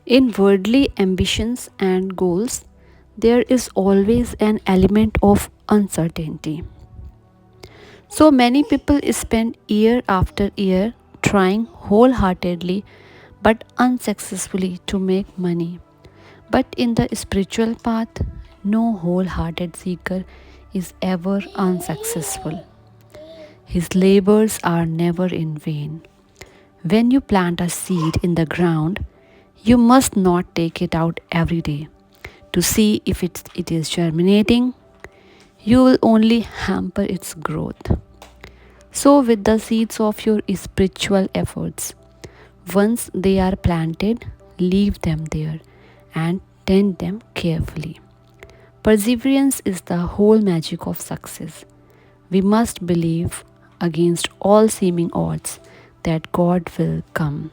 In worldly ambitions and goals, there is always an element of uncertainty. So many people spend year after year trying wholeheartedly but unsuccessfully to make money. But in the spiritual path, no wholehearted seeker is ever unsuccessful. His labors are never in vain. When you plant a seed in the ground, you must not take it out every day to see if it is germinating. You will only hamper its growth. So, with the seeds of your spiritual efforts, once they are planted, leave them there and tend them carefully. Perseverance is the whole magic of success. We must believe against all seeming odds that God will come.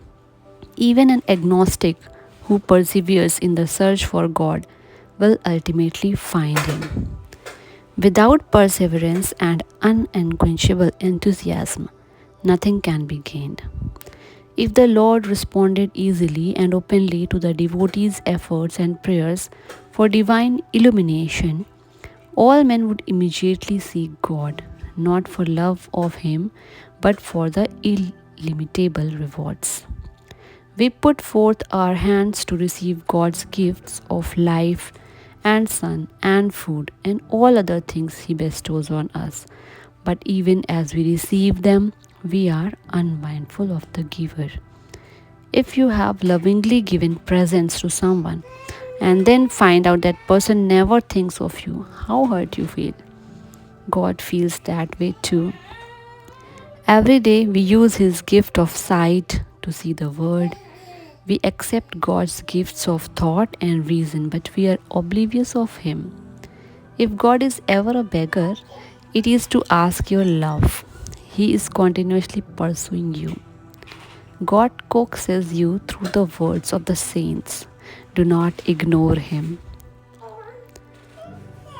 Even an agnostic who perseveres in the search for God will ultimately find Him. Without perseverance and unquenchable enthusiasm, nothing can be gained. If the Lord responded easily and openly to the devotees' efforts and prayers for divine illumination, all men would immediately seek God, not for love of Him, but for the illimitable rewards. We put forth our hands to receive God's gifts of life and sun and food and all other things He bestows on us. But even as we receive them, we are unmindful of the giver. If you have lovingly given presents to someone and then find out that person never thinks of you, how hurt you feel? God feels that way too. Every day we use His gift of sight to see the world. We accept God's gifts of thought and reason, but we are oblivious of Him. If God is ever a beggar, it is to ask your love. He is continuously pursuing you. God coaxes you through the words of the saints. Do not ignore Him.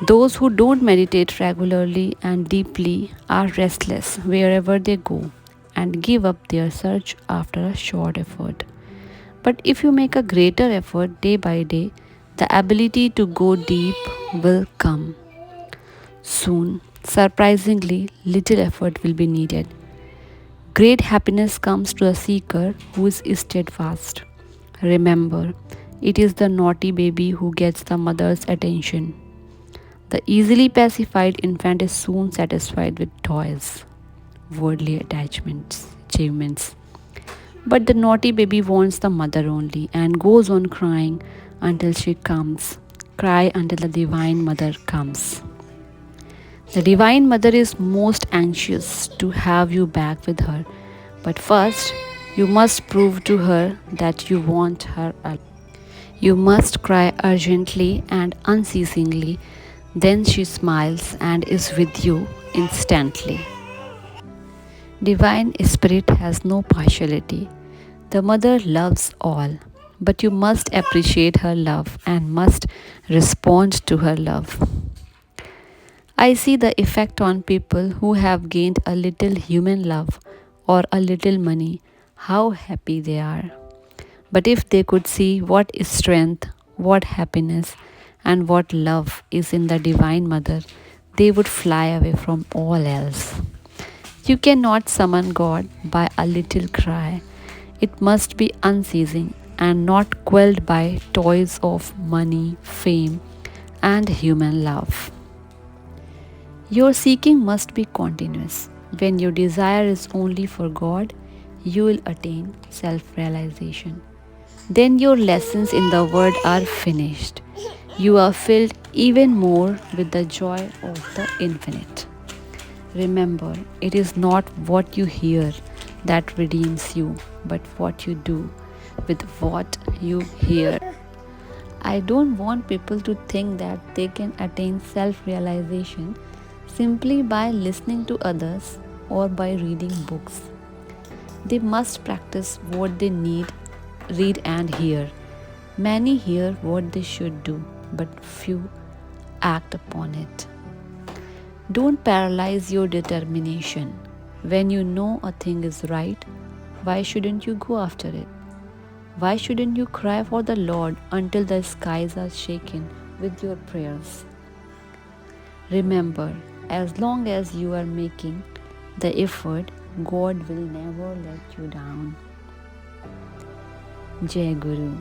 Those who don't meditate regularly and deeply are restless wherever they go and give up their search after a short effort. But if you make a greater effort day by day, the ability to go deep will come. Soon, surprisingly, little effort will be needed. Great happiness comes to the seeker who is steadfast. Remember, it is the naughty baby who gets the mother's attention. The easily pacified infant is soon satisfied with toys, worldly attachments, achievements. But the naughty baby wants the mother only and goes on crying until she comes. Cry until the Divine Mother comes. The Divine Mother is most anxious to have you back with her, but first you must prove to her that you want her alive. You must cry urgently and unceasingly, then she smiles and is with you instantly. Divine Spirit has no partiality. The Mother loves all, but you must appreciate her love and must respond to her love. I see the effect on people who have gained a little human love or a little money, how happy they are. But if they could see what strength, what happiness, and what love is in the Divine Mother, they would fly away from all else. You cannot summon God by a little cry. It must be unceasing and not quelled by toys of money, fame, and human love. Your seeking must be continuous. When your desire is only for God, you will attain self realization. Then your lessons in the Word are finished. You are filled even more with the joy of the infinite. Remember, it is not what you hear that redeems you, but what you do with what you hear. I don't want people to think that they can attain self realization simply by listening to others or by reading books. They must practice what they need, read, and hear. Many hear what they should do, but few act upon it. Don't paralyze your determination. When you know a thing is right, why shouldn't you go after it? Why shouldn't you cry for the Lord until the skies are shaken with your prayers? Remember, as long as you are making the effort, God will never let you down. Jai Guru.